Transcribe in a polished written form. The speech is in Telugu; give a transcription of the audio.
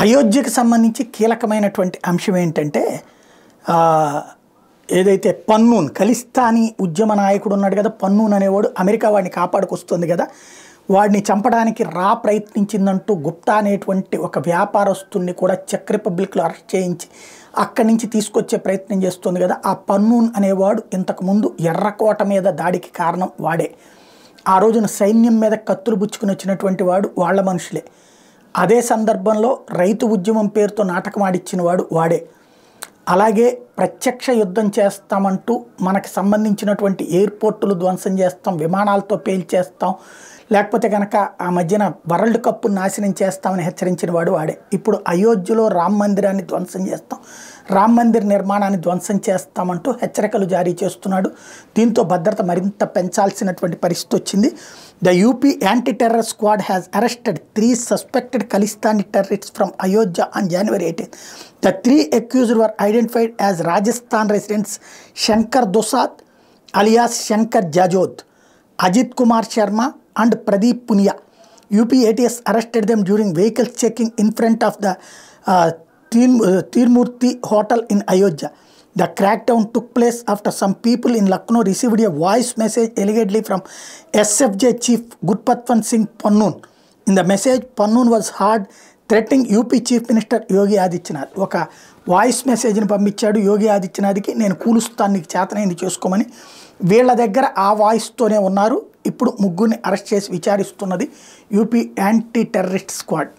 అయోధ్యకు సంబంధించి కీలకమైనటువంటి అంశం ఏంటంటే ఏదైతే పన్నూన్ ఖలిస్తానీ ఉద్యమ నాయకుడు ఉన్నాడు కదా, పన్నూన్ అనేవాడు అమెరికా వాడిని కాపాడుకొస్తుంది కదా, వాడిని చంపడానికి ప్రయత్నించిందంటూ గుప్తా అనేటువంటి ఒక వ్యాపారస్తుల్ని కూడా చెక్ రిపబ్లిక్లో అరెస్ట్ చేయించి అక్కడి నుంచి తీసుకొచ్చే ప్రయత్నం చేస్తుంది కదా. ఆ పన్నూన్ అనేవాడు ఇంతకుముందు ఎర్రకోట మీద దాడికి కారణం వాడే. ఆ రోజున సైన్యం మీద కత్తులు పుచ్చుకుని వచ్చినటువంటి వాడు వాళ్ళ మనుషులే. అదే సందర్భంలో రైతు ఉద్యమం పేరుతో నాటకం ఆడిచ్చిన వాడు వాడే. అలాగే ప్రత్యక్ష యుద్ధం చేస్తామంటూ మనకు సంబంధించినటువంటి ఎయిర్పోర్టులు ధ్వంసం చేస్తాం, విమానాలతో పేల్చేస్తాం, లేకపోతే కనుక ఆ మధ్యన వరల్డ్ కప్పు నాశనం చేస్తామని హెచ్చరించిన వాడు వాడే. ఇప్పుడు అయోధ్యలో రామ మందిరాన్ని ధ్వంసం చేస్తాం, రామ మందిర నిర్మాణాన్ని ధ్వంసం చేస్తామంటూ హెచ్చరికలు జారీ చేస్తున్నాడు. దీంతో భద్రత మరింత పెంచాల్సినటువంటి పరిస్థితి వచ్చింది. The UP anti terror squad has arrested 3 suspected Khalistani terrorists from Ayodhya on January 18. The 3 accused were identified as Rajasthan residents Shankar Dosad alias Shankar Jajod, Ajit Kumar Sharma and Pradeep Punia. UP ATS arrested them during vehicle checking in front of the Tirmurti Hotel in Ayodhya. The crackdown took place after some people in Lucknow received a voice message allegedly from SFJ chief Gurpatwant Singh Pannoon. In the message, Pannoon was heard threatening UP Chief Minister Yogi Adityanath. ఒక వాయిస్ మెసేజ్ని పంపించాడు యోగి ఆదిత్యనాథ్కి, నేను కూలుస్తాను నీకు చేతనైంది చేసుకోమని. వీళ్ళ దగ్గర ఆ వాయిస్తోనే ఉన్నారు. ఇప్పుడు ముగ్గురిని అరెస్ట్ చేసి విచారిస్తున్నది యూపీ యాంటీ టెర్రరిస్ట్ స్క్వాడ్.